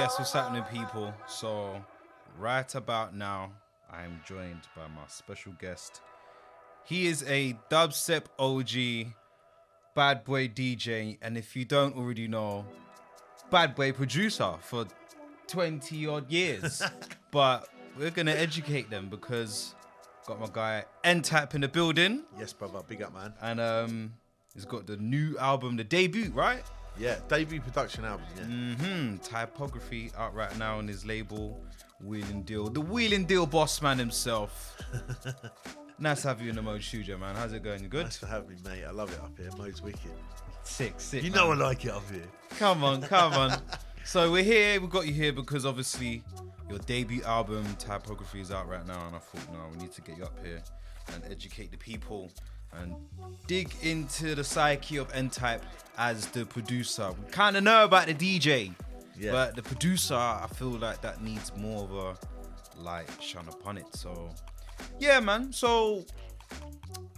Yes, what's happening, people? So, right about now, I am joined by my special guest. He is a dubstep OG, bad boy DJ, and if you don't already know, bad boy producer for 20 odd years. But we're gonna educate them because got my guy N-Type in the building. Yes, brother, big up, man. And he's got the new album, the debut, right? Yeah, debut production album, yeah. Typography out right now on his label, Wheeling Deal. The Wheeling Deal boss man himself. Nice to have you in the Mode studio, man. How's it going? You good? Nice to have me, mate. I love it up here. Mode's wicked. Sick. You know I like it up here. Come on. So we're here. We got you here because obviously your debut album, Typography, is out right now. And I thought, no, we need to get you up here and educate the people and dig into the psyche of N-Type as the producer. We kind of know about the DJ, but the producer, I feel like that needs more of a light shine upon it. So, yeah, man. So,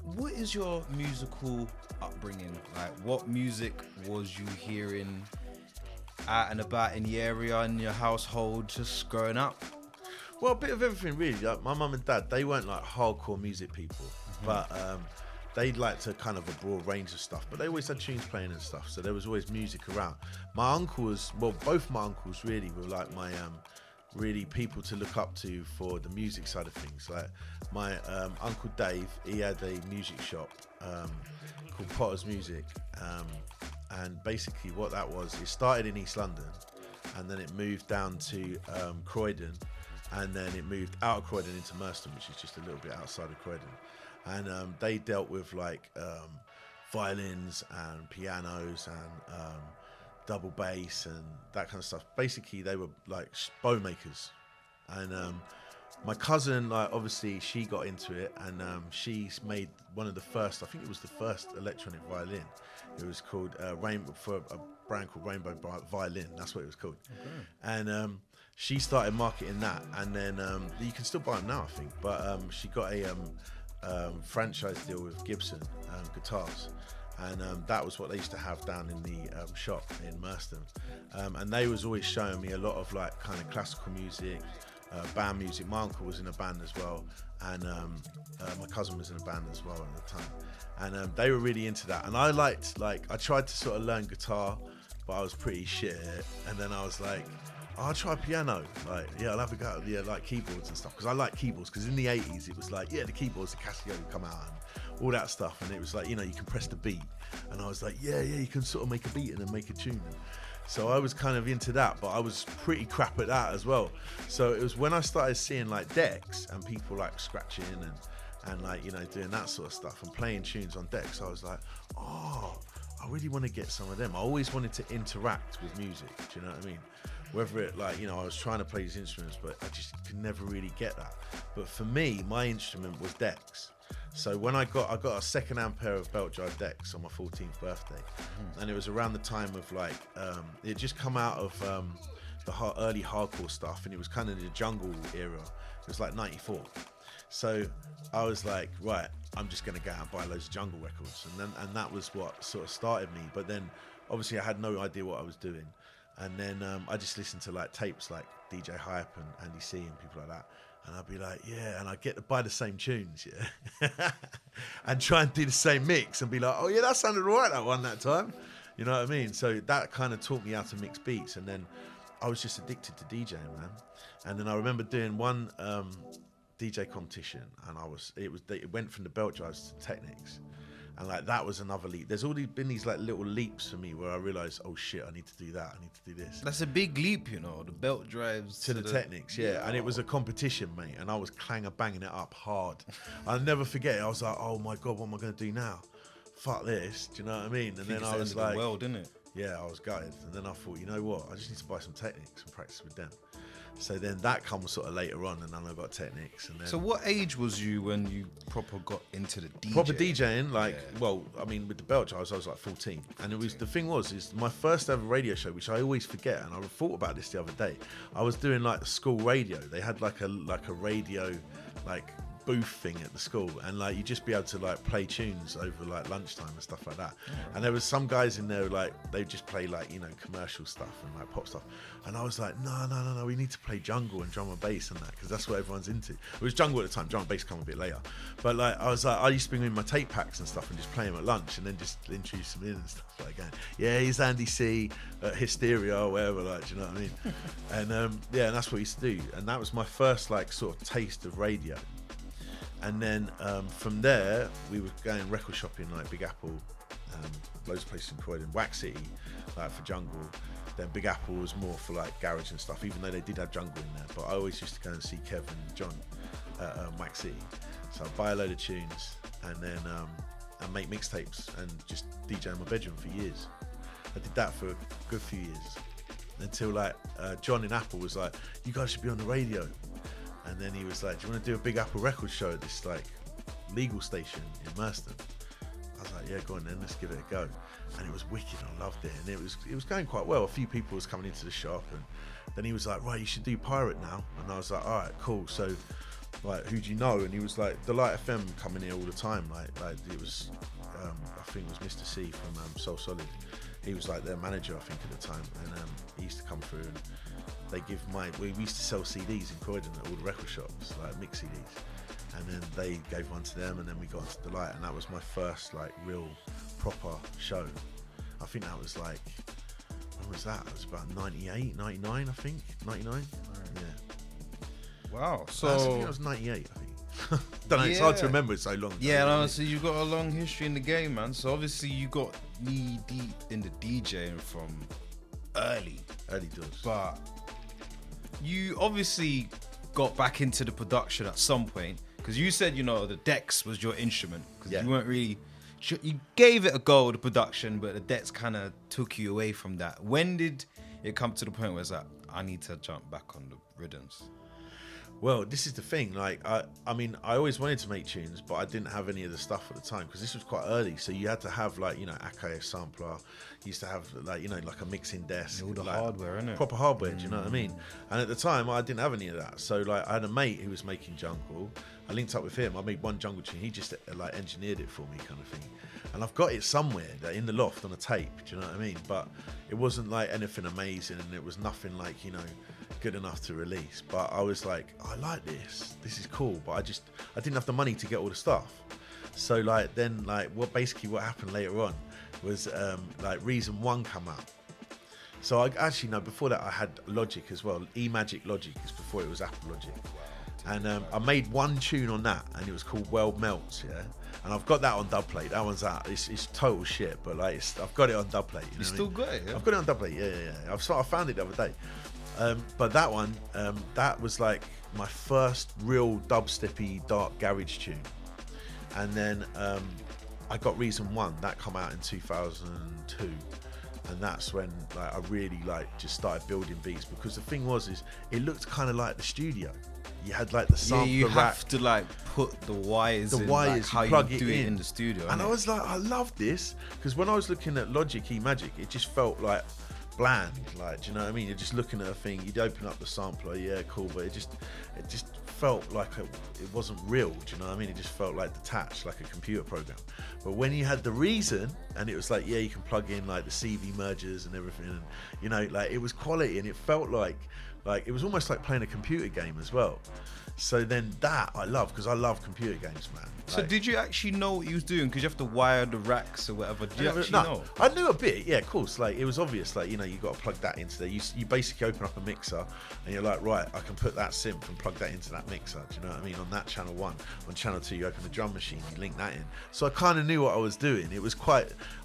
what is your musical upbringing? Like, what music was you hearing out and about in the area, in your household, just growing up? Well, a bit of everything, really. Like, my mum and dad, they weren't like hardcore music people, but they liked to kind of a broad range of stuff, but they always had tunes playing and stuff, so there was always music around. My uncle was, well, both my uncles really were like my really people to look up to for the music side of things. Like my Uncle Dave, he had a music shop called Potter's Music, and basically what that was, it started in East London and then it moved down to Croydon, and then it moved out of Croydon into Merstham, which is just a little bit outside of Croydon. And they dealt with like violins and pianos and double bass and that kind of stuff. Basically, they were like bow makers. And my cousin, like obviously, she got into it, and she made one of the first. I think it was the first electronic violin. It was called Rainbow, for a brand called Rainbow Violin. That's what it was called. Okay. And she started marketing that, and then you can still buy them now, I think. But she got a franchise deal with Gibson guitars, and that was what they used to have down in the shop in Merstham, and they was always showing me a lot of like kind of classical music, band music. My uncle was in a band as well, and my cousin was in a band as well at the time, and they were really into that. And I liked, like, I tried to sort of learn guitar, but I was pretty shit at it, and then I was like, I'll try piano. Like, yeah, I'll have a go at like keyboards and stuff, because I like keyboards, because in the 80s it was like, the keyboards, the Casio would come out and all that stuff, and it was like, you can press the beat, and I was like, yeah, you can sort of make a beat and then make a tune. So I was kind of into that, but I was pretty crap at that as well. So it was when I started seeing like decks and people like scratching and like, doing that sort of stuff and playing tunes on decks, I was like, oh, I really want to get some of them. I always wanted to interact with music, do you know what I mean? Whether it like, I was trying to play these instruments, but I just could never really get that. But for me, my instrument was decks. So when I got a second-hand pair of belt drive decks on my 14th birthday, and it was around the time of like, it just come out of the early hardcore stuff, and it was kind of the jungle era. It was like 94. So I was like, right, I'm just gonna go out and buy loads of jungle records, and that was what sort of started me. But then obviously I had no idea what I was doing. And then I just listened to like tapes like DJ Hype and Andy C and people like that. And I'd be like, yeah, and I'd get to buy the same tunes, yeah. And try and do the same mix and be like, oh yeah, that sounded all right, that one, that time. You know what I mean? So that kind of taught me how to mix beats. And then I was just addicted to DJing, man. And then I remember doing one DJ competition, and it went from the belt drives to Technics. And like that was another leap. There's already been these like little leaps for me where I realized, oh shit, I need to do that. I need to do this. That's a big leap, the belt drives to the Technics, yeah. And it was a competition, mate. And I was banging it up hard. I'll never forget it. I was like, oh my God, what am I going to do now? Fuck this. Do you know what I mean? And then I was like, the world, didn't it? Yeah, I was gutted. And then I thought, you know what? I just need to buy some Technics and practice with them. So then that comes sort of later on, and then I got Technics. And then, so what age was you when you proper got into the DJing? Proper DJing, well, I mean, with the belt drives, I was like 14. And it was, the thing was my first ever radio show, which I always forget, and I thought about this the other day. I was doing like school radio. They had like a radio, like booth thing at the school, and like you just be able to like play tunes over like lunchtime and stuff like that. And there was some guys in there like they just play like, you know, commercial stuff and like pop stuff, and I was like, no, we need to play jungle and drum and bass and that, because that's what everyone's into. It was jungle at the time, drum and bass come a bit later, but like I was like, I used to bring in my tape packs and stuff and just play them at lunch and then just introduce them in and stuff like that. Yeah, he's Andy C at Hysteria or whatever, like, do you know what I mean? And yeah, and that's what we used to do, and that was my first like sort of taste of radio. And then from there, we were going record shopping like Big Apple, loads of places in Croydon, Wax City, like for jungle. Then Big Apple was more for like garage and stuff, even though they did have jungle in there. But I always used to go and see Kev and John at Wax City. So I'd buy a load of tunes and then and make mixtapes and just DJ in my bedroom for years. I did that for a good few years until like John in Apple was like, you guys should be on the radio. And then he was like, do you want to do a Big Apple record show at this like legal station in Merston? I was like, yeah, go on then, let's give it a go. And it was wicked, I loved it. And it was going quite well. A few people was coming into the shop, and then he was like, right, you should do Pirate now. And I was like, all right, cool. So like, who do you know? And he was like, Delight FM coming here all the time. Like it was, I think it was Mr. C from Soul Solid. He was like their manager, I think, at the time. And he used to come through and they give we used to sell CDs in Croydon at all the record shops, like mix CDs, and then they gave one to them, and then we got into Delight, and that was my first like real proper show. I think that was like, when was that? It was about 98, 99, I think, 99. Right. Yeah. Wow. So I think it was 98, I think. Don't know, it's hard to remember, it's so long. Yeah, no, so you've got a long history in the game, man. So obviously you got knee deep in the DJing from early doors. But you obviously got back into the production at some point, because you said, you know, the decks was your instrument, because you weren't really, you gave it a go, the production, but the decks kind of took you away from that. When did it come to the point where it's like, I need to jump back on the rhythms? Well, this is the thing. Like, I mean, I always wanted to make tunes, but I didn't have any of the stuff at the time because this was quite early. So you had to have like, you know, Akai sampler. You used to have like, you know, like a mixing desk, all the like, hardware, innit? Proper hardware. Do you know what I mean? And at the time, I didn't have any of that. So like, I had a mate who was making jungle. I linked up with him. I made one jungle tune. He just like engineered it for me, kind of thing. And I've got it somewhere like, in the loft on a tape. Do you know what I mean? But it wasn't like anything amazing, and it was nothing like, you know, good enough to release. But I was like, I like this is cool, but I didn't have the money to get all the stuff. So like then like what happened later on was like Reason 1 come out. So I actually, no, before that I had Logic as well. E-Magic Logic is before it was Apple Logic. And I made one tune on that, and it was called World Melts, yeah. And I've got that on dubplate. That one's out. It's total shit, but like I've got it on dubplate. You still got it? Yeah? I've got it on dubplate. Yeah. I found it the other day. But that one, that was like my first real dubsteppy dark garage tune. And then I got Reason 1, that come out in 2002. And that's when like I really like just started building beats, because the thing was is it looked kind of like the studio. You had like the sampler rack. You have to like put the wires in, like how you do it in the studio. And I was like, I love this, because when I was looking at Logic E-Magic, it just felt like bland, like, do you know what I mean? You're just looking at a thing, you'd open up the sampler, yeah, cool, but it just felt like it wasn't real, do you know what I mean? It just felt like detached, like a computer program. But when you had the Reason, and it was like, yeah, you can plug in like the CV mergers and everything, and you know, like it was quality, and it felt like it was almost like playing a computer game as well. So then that I love, because I love computer games, man. So did you actually know what you was doing? Because you have to wire the racks or whatever. Did you actually know? I knew a bit, yeah, of course. Like it was obvious, like, you know, you got to plug that into there. You basically open up a mixer, and you're like, right, I can put that synth and plug that into that mixer. Do you know what I mean? On that channel 1, on channel 2, you open the drum machine, you link that in. So I kind of knew what I was doing. It was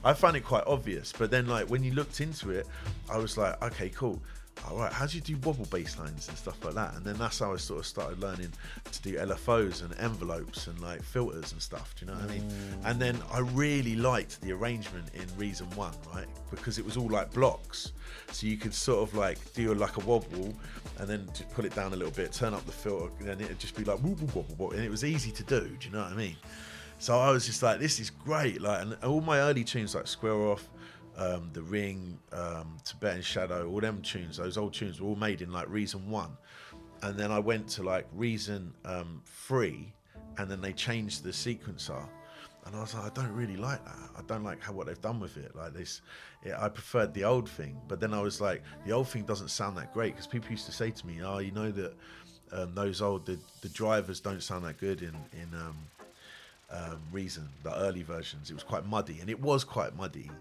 I found it quite obvious. But then, like when you looked into it, I was like, okay, cool. All right, how do you do wobble bass lines and stuff like that? And then that's how I sort of started learning to do LFOs and envelopes and like filters and stuff. Do you know what I mean? And then I really liked the arrangement in Reason 1, right? Because it was all like blocks, so you could sort of like do like a wobble and then just pull it down a little bit, turn up the filter, and then it'd just be like wobble wobble wobble, and it was easy to do. Do you know what I mean? So I was just like, this is great. Like, and all my early tunes like Square Off, The Ring, Tibetan Shadow, all them tunes, those old tunes were all made in like Reason 1. And then I went to like Reason 3, and then they changed the sequencer. And I was like, I don't really like that. I don't like what they've done with it. Like this, I preferred the old thing. But then I was like, the old thing doesn't sound that great, because people used to say to me, oh, you know that those old, the drivers don't sound that good in Reason, the early versions. It was quite muddy, and it was quite muddy.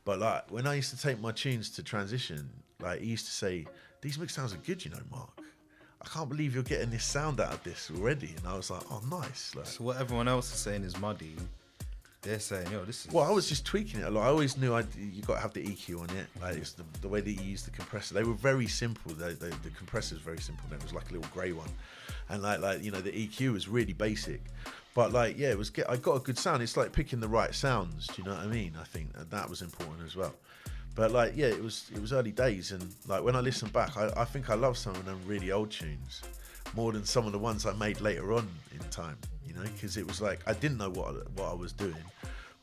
But like when I used to take my tunes to transition, like he used to say, these mix sounds are good, you know, Mark. I can't believe you're getting this sound out of this already. And I was like, oh, nice. Like, so what everyone else is saying is muddy. They're saying, yo, this is... Well, I was just tweaking it a lot. I always knew you got to have the EQ on it. Like, it's the way that you use the compressor. They were very simple. The compressor's very simple. It was like a little grey one. And like you know, the EQ was really basic. But like, yeah, I got a good sound. It's like picking the right sounds. Do you know what I mean? I think that was important as well. But like, yeah, it was early days. And like when I listen back, I think I love some of them really old tunes more than some of the ones I made later on in time. You know, because it was like I didn't know what I was doing,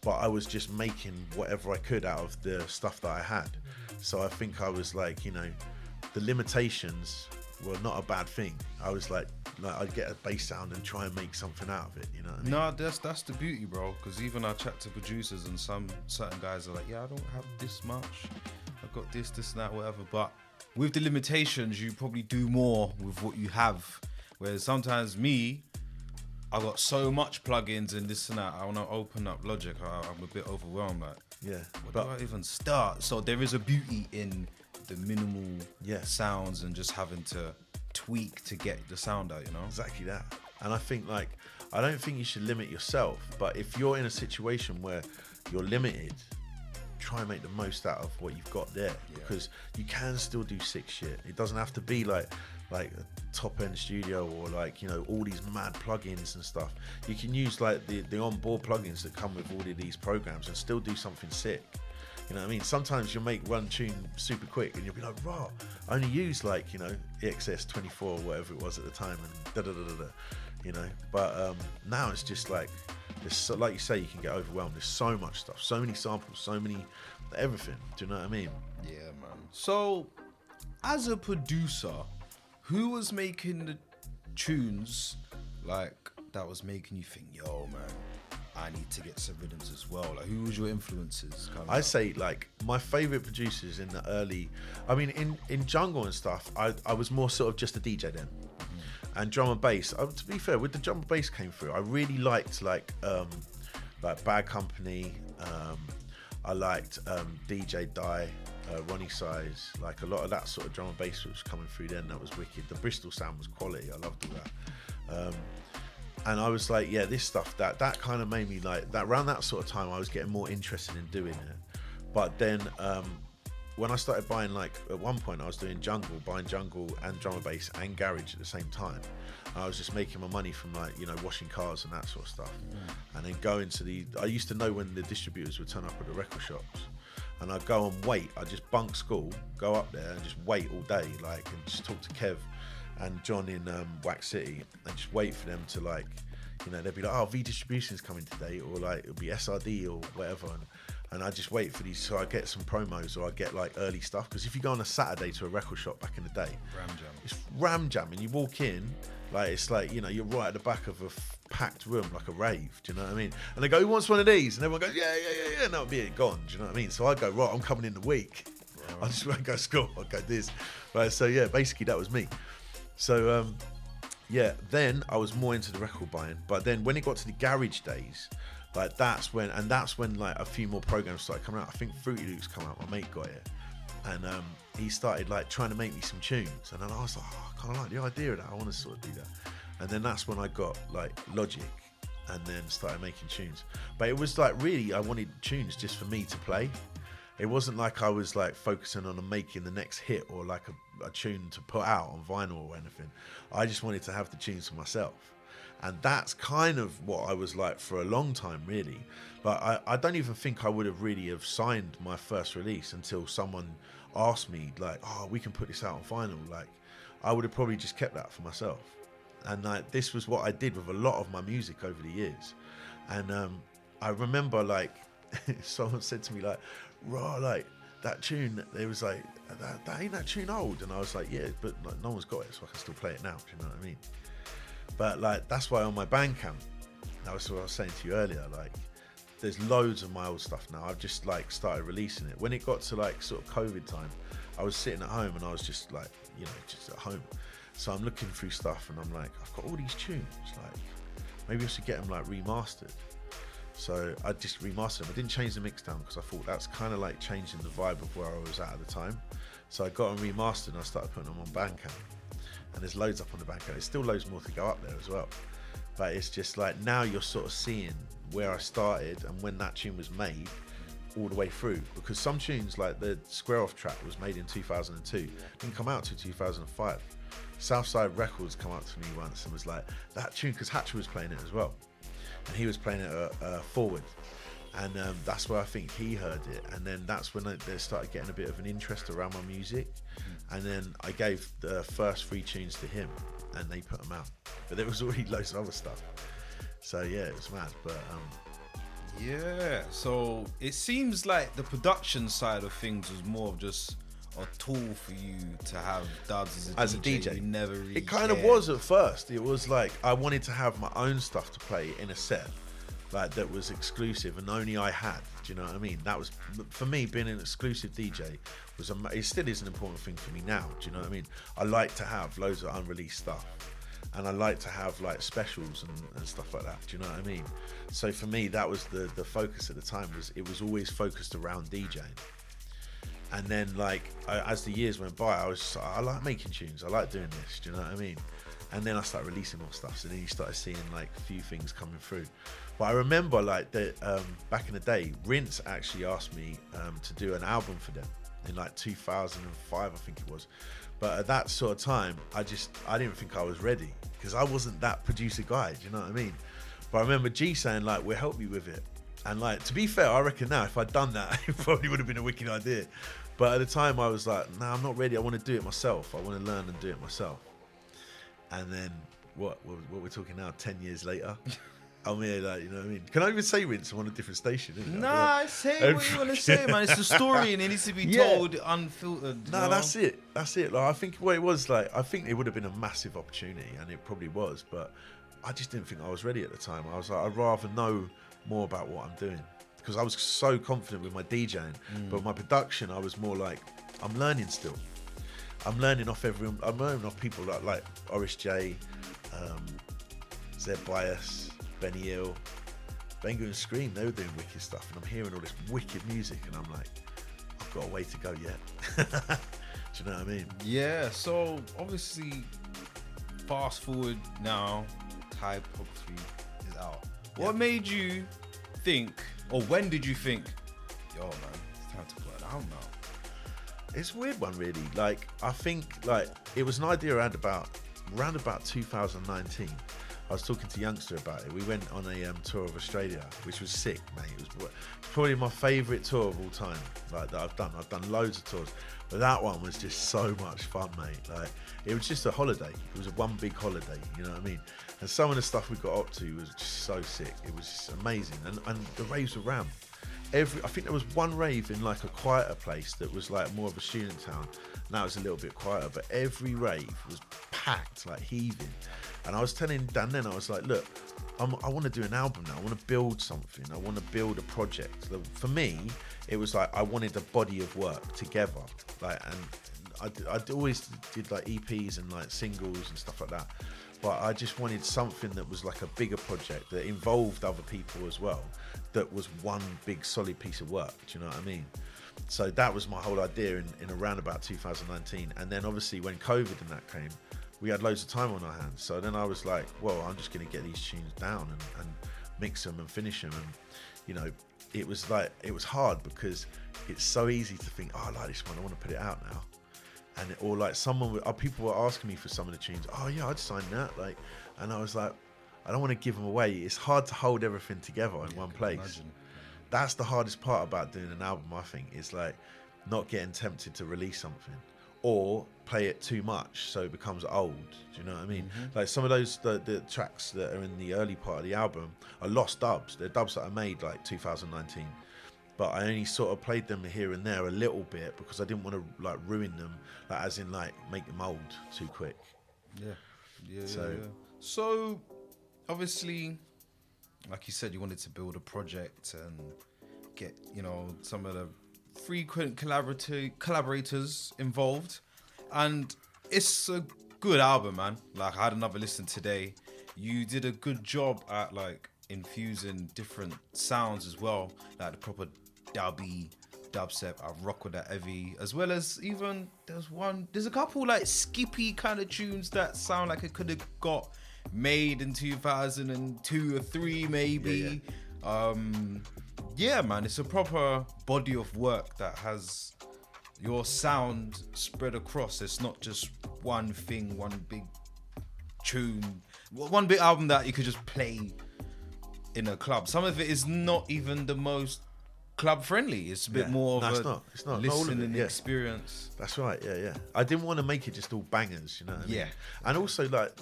but I was just making whatever I could out of the stuff that I had. So I think I was like, you know, the limitations were not a bad thing. I was like I'd get a bass sound and try and make something out of it. You know what I mean? No, that's the beauty, bro. Because even I chat to producers, and certain guys are like, yeah, I don't have this much. I've got this, and that, whatever. But with the limitations, you probably do more with what you have. Whereas sometimes I got so much plugins and this and that. I want to open up Logic. I'm a bit overwhelmed. Like, yeah, where do I even start? So there is a beauty in the minimal sounds and just having to tweak to get the sound out. You know, exactly that. And I think like I don't think you should limit yourself. But if you're in a situation where you're limited, try and make the most out of what you've got there, because you can still do sick shit. It doesn't have to be like a top end studio or like, you know, all these mad plugins and stuff. You can use like the onboard plugins that come with all of these programs and still do something sick. You know what I mean? Sometimes you'll make one tune super quick and you'll be like, raw, I only used like, you know, EXS 24 or whatever it was at the time, and da-da-da-da-da, you know. But now it's just like, like you say, you can get overwhelmed. There's so much stuff, so many samples, so many, everything. Do you know what I mean? Yeah, man. So, as a producer, who was making the tunes like that was making you think, yo, man, I need to get some rhythms as well? Like, who was your influences? I say like my favorite producers in the early, I mean, in jungle and stuff, I was more sort of just a DJ then. And drum and bass, to be fair, with the drum and bass came through, I really liked like Bad Company. I liked DJ Die, Ronnie Size, like a lot of that sort of drum and bass was coming through then. That was wicked. The Bristol sound was quality. I loved all that. And I was like, yeah, this stuff, that kind of made me like that. Around that sort of time, I was getting more interested in doing it. But then when I started buying, like at one point I was doing buying jungle and drum and bass and garage at the same time. And I was just making my money from like, you know, washing cars and that sort of stuff. And then going to I used to know when the distributors would turn up at the record shops. And I'd go and wait. I'd just bunk school, go up there and just wait all day, like, and just talk to Kev and John in Wax City, and just wait for them to, like, you know, they'd be like, oh, V Distribution's coming today, or like it'll be SRD or whatever, and I just wait for these, so I get some promos or I get like early stuff. Because if you go on a Saturday to a record shop back in the day, it's ram jam, and you walk in, like it's like, you know, you're right at the back of a packed room, like a rave. Do you know what I mean? And they go, who wants one of these? And everyone goes, yeah, and that'll be it, gone. Do you know what I mean? So I go, right, I'm coming in the week. I just won't go to school. I go this, right? So yeah, basically that was me. So yeah, then I was more into the record buying. But then when it got to the garage days, like that's when like a few more programs started coming out. I think Fruity Loops come out. My mate got it, and he started like trying to make me some tunes. And then I was like, oh, I kind of like the idea of that. I want to sort of do that. And then that's when I got like Logic, and then started making tunes. But it was like really, I wanted tunes just for me to play. It wasn't like I was like focusing on making the next hit or like a tune to put out on vinyl or anything. I just wanted to have the tunes for myself. And that's kind of what I was like for a long time, really. But I don't even think I would have really have signed my first release until someone asked me like, oh, we can put this out on vinyl. Like, I would have probably just kept that for myself. And like, this was what I did with a lot of my music over the years. And I remember like, someone said to me like, raw, like that tune, they was like, that ain't that tune old? And I was like, yeah, but like, no one's got it, so I can still play it now. Do you know what I mean? But like, that's why on my Bandcamp, that was what I was saying to you earlier, like, there's loads of my old stuff now. I've just like started releasing it. When it got to like sort of COVID time, I was sitting at home and I was just like, you know, just at home. So I'm looking through stuff and I'm like, I've got all these tunes, like maybe I should get them like remastered. So I just remastered them. I didn't change the mix down because I thought that's kind of like changing the vibe of where I was at the time. So I got them remastered and I started putting them on Bandcamp. And there's loads up on the Bandcamp. There's still loads more to go up there as well. But it's just like now you're sort of seeing where I started and when that tune was made all the way through. Because some tunes, like the Square Off track, was made in 2002. Didn't come out till 2005. Southside Records come up to me once and was like, that tune, because Hatcher was playing it as well. And he was playing it forward. And that's where I think he heard it. And then that's when they started getting a bit of an interest around my music. And then I gave the first 3 tunes to him and they put them out. But there was already loads of other stuff. So yeah, it was mad. But yeah, so it seems like the production side of things was more of just a tool for you to have dubs as a DJ. You never really it kind of was at first. It was like I wanted to have my own stuff to play in a set, like that was exclusive and only I had. Do you know what I mean? That was, for me, being an exclusive DJ was it still is an important thing for me now. Do you know what I mean? I like to have loads of unreleased stuff. And I like to have like specials and stuff like that. Do you know what I mean? So for me, that was the focus at the time. It was always focused around DJing. And then like as the years went by, I like making tunes. I like doing this. Do you know what I mean? And then I started releasing more stuff. So then you started seeing like a few things coming through. But I remember like back in the day, Rinse actually asked me to do an album for them in like 2005, I think it was. But at that sort of time, I didn't think I was ready because I wasn't that producer guy. Do you know what I mean? But I remember G saying like, "We'll help you with it." And like, to be fair, I reckon now if I'd done that, it probably would have been a wicked idea. But at the time, I was like, "No, I'm not ready. I want to do it myself. I want to learn and do it myself." And then what we're talking now? 10 years later. I'm here, like, you know what I mean? Can I even say Rinse? I'm on a different station, isn't it? Nah, say what you want to say, man. It's a story and it needs to be told unfiltered. No, that's it. That's it. Like, I think what it was, like, I think it would have been a massive opportunity, and it probably was, but I just didn't think I was ready at the time. I was like, I'd rather know more about what I'm doing, because I was so confident with my DJing, but my production, I was more like, I'm learning still. I'm learning off everyone. I'm learning off people like Oris J, Z Bias, Benny Hill, Bengu and Scream. They were doing wicked stuff, and I'm hearing all this wicked music, and I'm like, I've got a way to go yet. Do you know what I mean? Yeah. So obviously, fast forward now, typography is out. What made you think, or when did you think, yo, man, it's time to put it out now? It's a weird one, really. Like, I think like it was an idea around about 2019. I was talking to Youngster about it. We went on a tour of Australia, which was sick, mate. It was probably my favourite tour of all time, like that I've done. I've done loads of tours, but that one was just so much fun, mate. Like, it was just a holiday. It was one big holiday, you know what I mean? And some of the stuff we got up to was just so sick. It was just amazing, and the raves were rammed. I think there was one rave in like a quieter place that was like more of a student town. Now it's a little bit quieter, but every rave was packed, like heaving. And I was telling Dan then, I was like, look, I want to do an album now. I want to build something. I want to build a project. For me, it was like I wanted a body of work together. Like, and I always did like EPs and like singles and stuff like that. But I just wanted something that was like a bigger project that involved other people as well. That was one big solid piece of work. Do you know what I mean? So that was my whole idea in around about 2019. And then obviously when COVID and that came, we had loads of time on our hands. So then I was like, well, I'm just going to get these tunes down and mix them and finish them. And, you know, it was hard because it's so easy to think, oh, I like this one, I want to put it out now. And or like people were asking me for some of the tunes. Oh yeah, I'd sign that. Like, and I was like, I don't want to give them away. It's hard to hold everything together in one place. Imagine. That's the hardest part about doing an album, I think. Is like not getting tempted to release something or play it too much so it becomes old. Do you know what I mean? Mm-hmm. Like some of those the tracks that are in the early part of the album are lost dubs. They're dubs that I made like 2019. But I only sort of played them here and there a little bit because I didn't want to like ruin them, like as in like make them old too quick. Yeah. So So, obviously, like you said, you wanted to build a project and get, some of the frequent collaborators involved. And it's a good album, man. Like, I had another listen today. You did a good job at, like, infusing different sounds as well. Like, the proper dubstep. I rock with that heavy. As well as even, there's a couple, like, skippy kind of tunes that sound like it could have got made in 2002 or 3 maybe. Yeah, man, it's a proper body of work that has your sound spread across. It's not just one thing, one big tune, one big album that you could just play in a club. Some of it is not even the most club friendly. It's a bit more of it's not listening experience. That's right. Yeah. I didn't want to make it just all bangers, you know what I mean? And also, like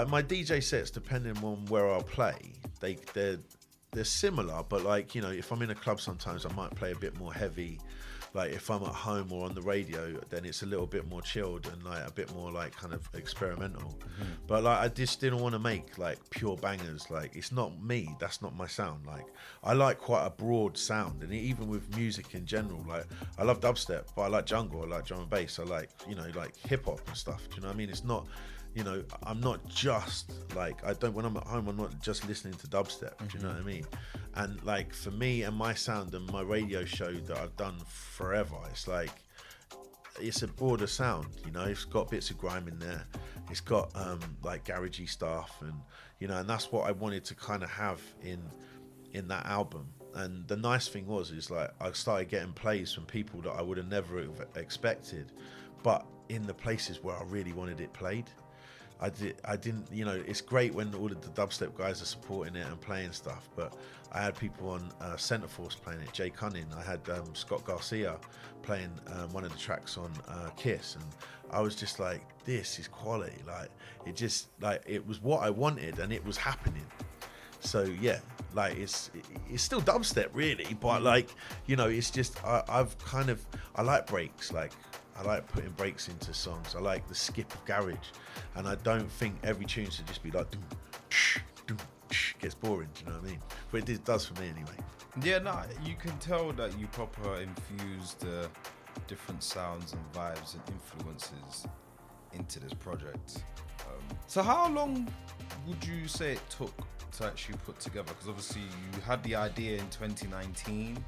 my DJ sets, depending on where I'll play, they're similar, but like, if I'm in a club, sometimes I might play a bit more heavy. Like if I'm at home or on the radio, then it's a little bit more chilled and like a bit more like kind of experimental. But like I just didn't want to make like pure bangers. Like it's not me. That's not my sound. Like I like quite a broad sound, and even with music in general, like I love dubstep, but I like jungle, I like drum and bass, I like like hip hop and stuff. Do you know what I mean? It's not. I'm not just like when I'm at home, I'm not just listening to dubstep. Do you know what I mean? And like for me and my sound and my radio show that I've done forever, it's like it's a broader sound. It's got bits of grime in there. It's got like garagey stuff, and and that's what I wanted to kind of have in that album. And the nice thing is like I started getting plays from people that I would have never expected, but in the places where I really wanted it played. I didn't, it's great when all of the dubstep guys are supporting it and playing stuff, but I had people on Centreforce playing it, Jay Cunning. I had Scott Garcia playing one of the tracks on Kiss, and I was just like, this is quality. Like, it was what I wanted, and it was happening. So yeah, like it's still dubstep really, but like, it's just, I like breaks, like, I like putting breaks into songs. I like the skip of garage, and I don't think every tune should just be like doom, tsh, gets boring. Do you know what I mean? But it does for me anyway. Yeah, no, you can tell that you proper infused different sounds and vibes and influences into this project. So how long would you say it took to actually put together? Because obviously you had the idea in 2019.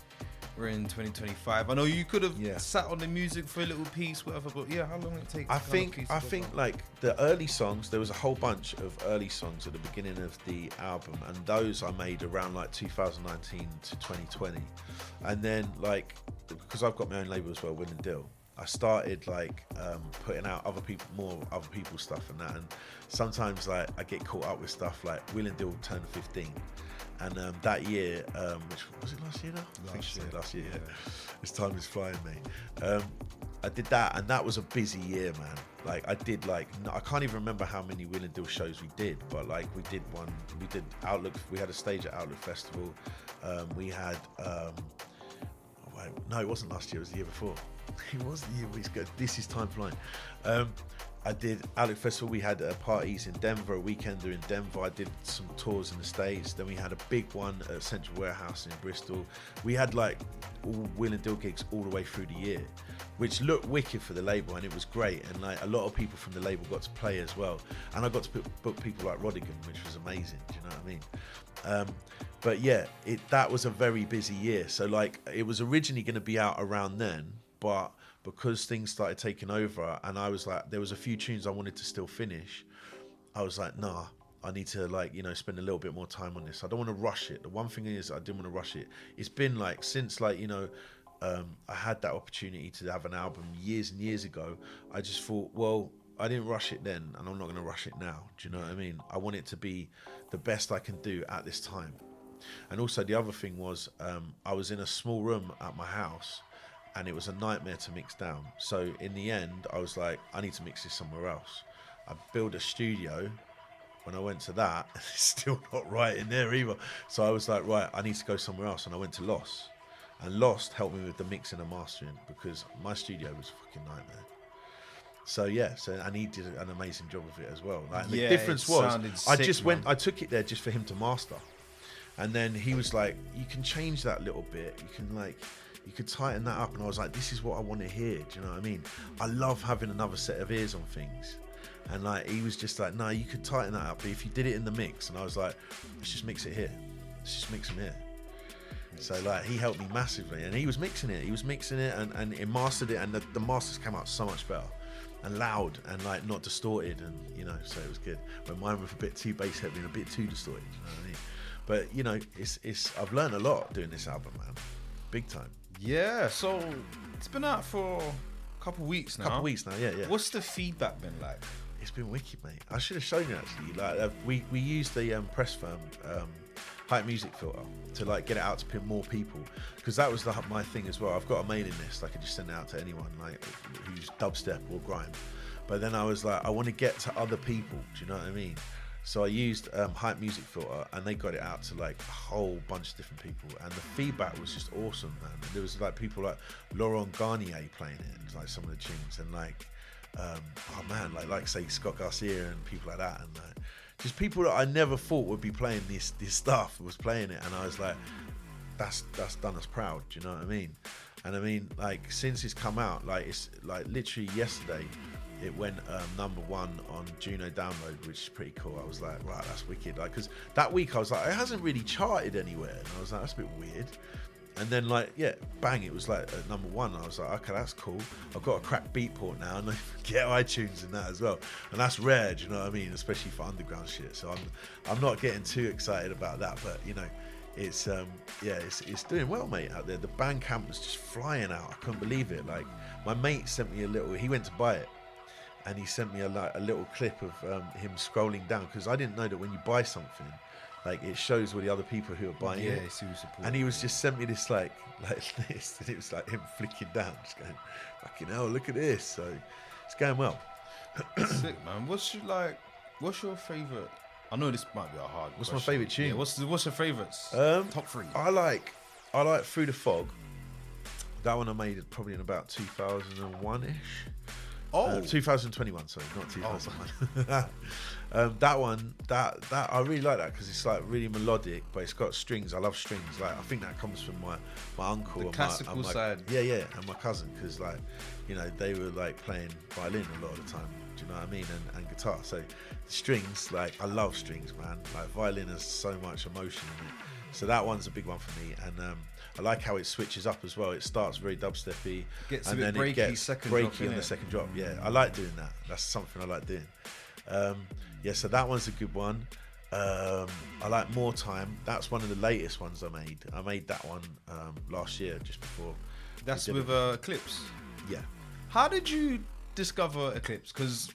We're in 2025. I know you could have sat on the music for a little piece, whatever, but yeah, how long did it take? I think like the early songs, there was a whole bunch of early songs at the beginning of the album, and those I made around like 2019 to 2020. And then like, because I've got my own label as well, Win and Deal, I started like putting out other people's stuff and that, and sometimes like I get caught up with stuff like Will and Deal turned 15. And that year, which was it last year now? Last year. Yeah. This time is flying, mate. I did that, and that was a busy year, man. Like I did, I can't even remember how many Will and Deal shows we did, but like we did Outlook. We had a stage at Outlook Festival. We had, no, it wasn't last year. It was the year before. It was the year. He's good. This is time flying. I did Outlook Festival. We had parties in Denver, a weekender in Denver. I did some tours in the States. Then we had a big one at Central Warehouse in Bristol. We had like all Will and Deal gigs all the way through the year, which looked wicked for the label, and it was great. And like a lot of people from the label got to play as well. And I got to book people like Rodigan, which was amazing. Do you know what I mean? But yeah, that was a very busy year. So like it was originally going to be out around then, but because things started taking over, and I was like, there was a few tunes I wanted to still finish. I was like, nah, I need to spend a little bit more time on this. I don't want to rush it. The one thing is I didn't want to rush it. It's been like, since I had that opportunity to have an album years and years ago, I just thought, well, I didn't rush it then, and I'm not going to rush it now. Do you know what I mean? I want it to be the best I can do at this time. And also the other thing was, I was in a small room at my house, and it was a nightmare to mix down. So in the end, I was like, I need to mix this somewhere else. I built a studio. When I went to that, it's still not right in there either. So I was like, right, I need to go somewhere else. And I went to Lost. And Lost helped me with the mixing and mastering, because my studio was a fucking nightmare. So and he did an amazing job of it as well. Like, the Yeah, difference it was, sounded I sick, just man. I took it there just for him to master, and then he was like, you can change that little bit. You could tighten that up, and I was like, this is what I want to hear. Do you know what I mean? I love having another set of ears on things. And like, he was just like, no, you could tighten that up, but if you did it in the mix, and I was like, let's just mix it here. Let's just mix them here. So like, he helped me massively, and he was mixing it and he mastered it, and the masters came out so much better and loud and like not distorted, and you know, so it was good. But mine was a bit too bass heavy and a bit too distorted, you know what I mean? But you know, it's I've learned a lot doing this album, man. Big time. Yeah, so it's been out for a couple weeks now. Yeah. What's the feedback been like? It's been wicked, mate. I should have shown you actually. Like, we used the Press Firm hype music filter to like get it out to more people, because that was my thing as well. I've got a mailing list. I could just send it out to anyone like who's dubstep or grime. But then I was like, I want to get to other people. Do you know what I mean? So I used hype music filter, and they got it out to like a whole bunch of different people, and the feedback was just awesome, man. And there was like people like Laurent Garnier playing it, like some of the tunes, and like oh man, like say Scott Garcia and people like that, and like just people that I never thought would be playing this stuff was playing it, and I was like, that's done us proud. Do you know what I mean? And I mean, like, since it's come out, like, it's like literally yesterday it went #1 on Juno Download, which is pretty cool. I was like, right, that's wicked. Like, because that week I was like, it hasn't really charted anywhere, and I was like, that's a bit weird. And then like, yeah, bang, it was like at #1. I was like, okay, that's cool. I've got a crack Beatport now, and I get iTunes and that as well. And that's rare, do you know what I mean? Especially for underground shit. So I'm not getting too excited about that, but you know, it's it's doing well, mate, out there. The Bandcamp was just flying out. I couldn't believe it. Like, my mate sent me he went to buy it, and he sent me a little clip of him scrolling down, because I didn't know that when you buy something, like, it shows all the other people who are buying it. It's who support. And he was just sent me this like this, and it was like him flicking down, just going, fucking hell, look at this. So it's going well. Sick, man. What's your favourite? I know this might be a hard What's question. my favourite tune? Yeah, what's your favourites? Top 3. I like Through the Fog. That one I made probably in about 2001-ish. 2021, sorry, not 2001. That one, that I really like that, because it's like really melodic, but it's got strings. I love strings. Like, I think that comes from my uncle, The and classical my side. Yeah, and my cousin, because like, you know, they were like playing violin a lot of the time. Do you know what I mean? And guitar. So the strings, like, I love strings, man. Like, violin has so much emotion in it. So that one's a big one for me, and I like how it switches up as well. It starts very dubsteppy, Gets and a bit then breaky, it gets second breaky drop, on the innit? second drop. Yeah, I like doing that. That's something I like doing. Yeah, so that one's a good one. I like More Time. That's one of the latest ones I made. I made that one last year, just before. That's we did with it. Eclipse. Yeah. How did you discover Eclipse? Because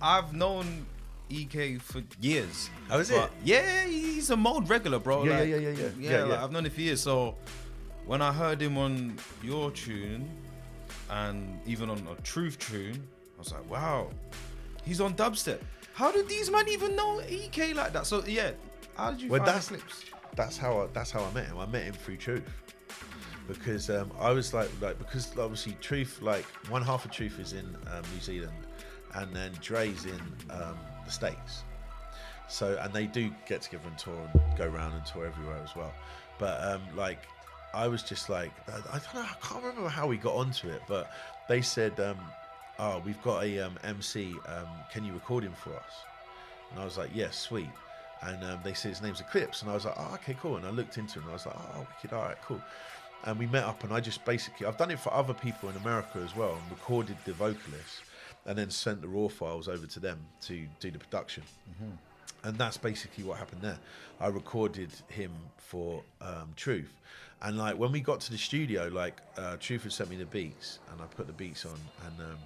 I've known EK for years. Oh, is it? Yeah, he's a mode regular, bro. Yeah, like, yeah. Yeah, like, I've known him for years. So when I heard him on your tune, and even on a Truth tune, I was like, wow, he's on dubstep. How did these men even know EK like that? So yeah, how did you find Eclipse? That's how I met him. I met him through Truth, because I was like because obviously Truth, like, one half of Truth is in New Zealand, and then Dre's in the States. So, and they do get together and tour and go around and tour everywhere as well. But like, I was just like, I don't know, I can't remember how we got onto it, but they said, oh, we've got a MC, can you record him for us? And I was like, yes, sweet. And they said his name's Eclipse, and I was like, oh, okay, cool. And I looked into him, and I was like, oh, wicked, all right, cool. And we met up, and I just basically, I've done it for other people in America as well, and recorded the vocalists, and then sent the raw files over to them to do the production. Mm-hmm. And that's basically what happened there. I recorded him for Truth. And like, when we got to the studio, like, Truth had sent me the beats, and I put the beats on, and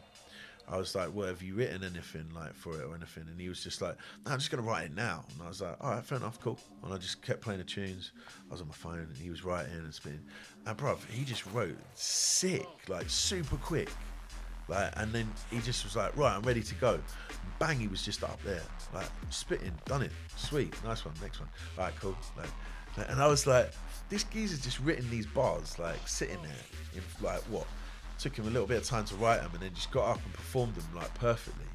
I was like, well, have you written anything like for it or anything? And he was just like, no, I'm just going to write it now. And I was like, all right, fair enough, cool. And I just kept playing the tunes. I was on my phone, and he was writing and spinning. And bruv, he just wrote sick, like, super quick. Like, and then he just was like, right, I'm ready to go. Bang, he was just up there, like, spitting, done it, sweet, nice one, next one. All right, cool. Like, and I was like, this geezer's just written these bars, like, sitting there in, like, what, took him a little bit of time to write them, and then just got up and performed them like perfectly.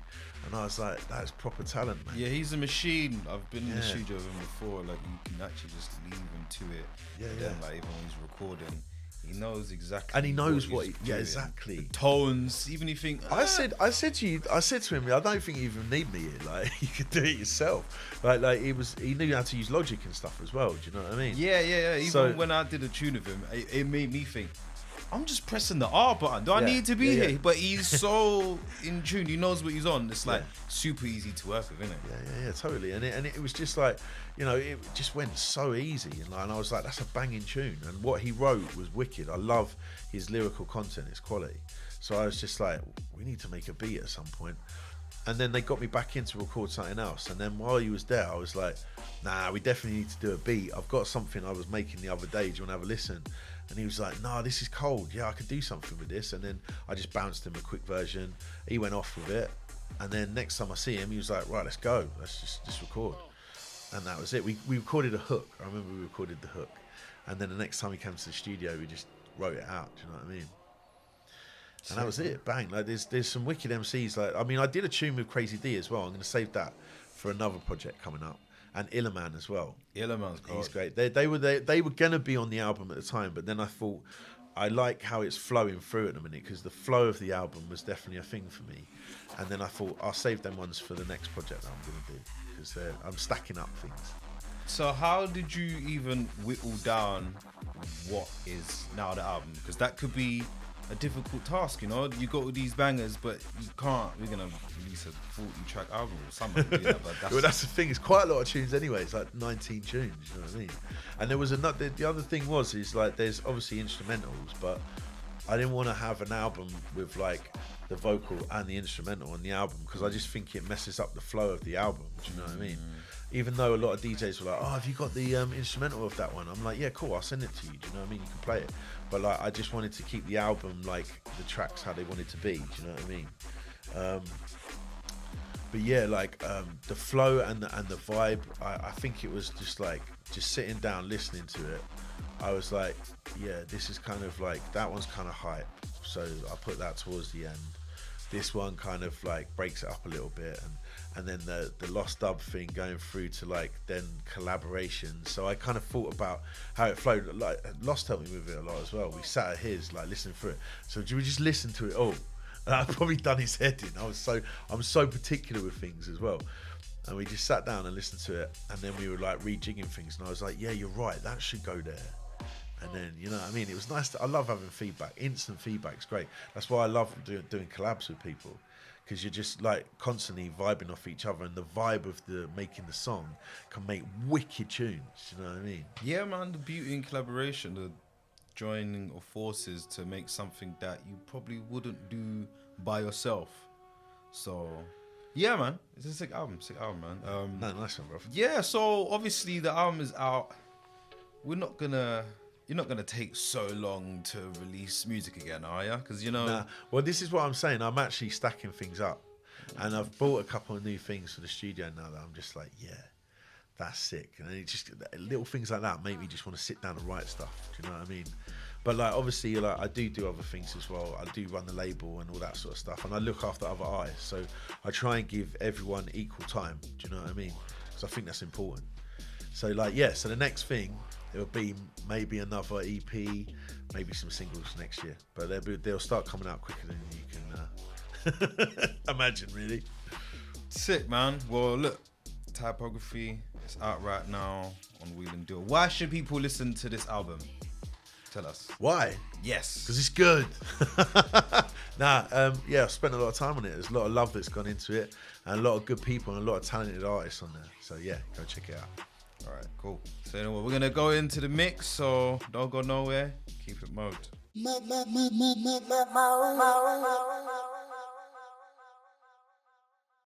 And I was like, that's proper talent, man. Yeah, he's a machine. I've been in the studio with him before. Like, you can actually just leave him to it. Yeah, and then, like, even when he's recording, he knows exactly. And he knows what he's doing. yeah, exactly. The tones, even if you think. I said to him, I don't think you even need me here. Like, you could do it yourself. Like he knew how to use Logic and stuff as well. Do you know what I mean? Yeah. Even when I did a tune of him, it made me think, I'm just pressing the R button. Do I need to be here? But he's so in tune. He knows what he's on. It's like super easy to work with, isn't it? Yeah, totally. And it was just like, you know, it just went so easy. And I was like, that's a banging tune. And what he wrote was wicked. I love his lyrical content, his quality. So I was just like, we need to make a beat at some point. And then they got me back in to record something else. And then while he was there, I was like, nah, we definitely need to do a beat. I've got something I was making the other day. Do you want to have a listen? And he was like, nah, this is cold. Yeah, I could do something with this. And then I just bounced him a quick version. He went off with it. And then next time I see him, he was like, right, let's go. Let's just record. And that was it. We recorded a hook. I remember we recorded the hook. And then the next time he came to the studio, we just wrote it out. Do you know what I mean? And that was it. Bang. Like there's some wicked MCs. Like, I mean, I did a tune with Crazy D as well. I'm going to save that for another project coming up. And Illerman as well. Illerman's cool. He's great. They were gonna be on the album at the time, but then I thought I like how it's flowing through at the minute, because the flow of the album was definitely a thing for me. And then I thought I'll save them ones for the next project that I'm gonna do, because I'm stacking up things. So how did you even whittle down what is now the album? Because that could be a difficult task, you know. You got all these bangers, but you can't. We're gonna release a 40-track album or something. Well, that's the thing. It's quite a lot of tunes anyway. It's like 19 tunes. You know what I mean? And there was another. The other thing is like there's obviously instrumentals, but I didn't want to have an album with like the vocal and the instrumental on the album, because I just think it messes up the flow of the album. Do you know what I mean? Even though a lot of DJs were like, oh, have you got the instrumental of that one? I'm like, yeah, cool, I'll send it to you. Do you know what I mean? You can play it. But like, I just wanted to keep the album, like the tracks, how they wanted to be. Do you know what I mean? But yeah, like the flow and the vibe, I think it was just like, just sitting down, listening to it. I was like, yeah, this is kind of like, that one's kind of hype. So I put that towards the end. This one kind of like breaks it up a little bit, and then the Lost Dub thing going through to like then collaboration. So I kind of thought about how it flowed. Like Lost helped me with it a lot as well. We sat at his, like listening through it. So we just listen to it all. And I've probably done his head in. I'm so particular with things as well. And we just sat down and listened to it, and then we were like rejigging things, and I was like, yeah, you're right, that should go there. And then, you know what I mean? It was nice. I love having feedback. Instant feedback's great. That's why I love doing collabs with people, because you're just like constantly vibing off each other, and the vibe of the making the song can make wicked tunes. You know what I mean? Yeah, man. The beauty in collaboration, the joining of forces to make something that you probably wouldn't do by yourself. So, yeah, man. It's a sick album, man. No, nice one, bro. Yeah. So obviously the album is out. You're not gonna take so long to release music again, are you? Because, you know. Nah. Well, this is what I'm saying. I'm actually stacking things up, and I've bought a couple of new things for the studio now that I'm just like, yeah, that's sick. And it just little things like that make me just want to sit down and write stuff. Do you know what I mean? But like, obviously, like I do other things as well. I do run the label and all that sort of stuff, and I look after other artists. So I try and give everyone equal time. Do you know what I mean? Because I think that's important. So like, yeah. So the next thing, it'll be maybe another EP, maybe some singles next year. But they'll start coming out quicker than you can imagine, really. Sick, man. Well, look, Typography, it's out right now on Wheel and Deal. Why should people listen to this album? Tell us. Why? Yes. Because it's good. Yeah, I've spent a lot of time on it. There's a lot of love that's gone into it, and a lot of good people and a lot of talented artists on there. So yeah, go check it out. All right, cool. So anyway, we're gonna go into the mix, so don't go nowhere. Keep it mode.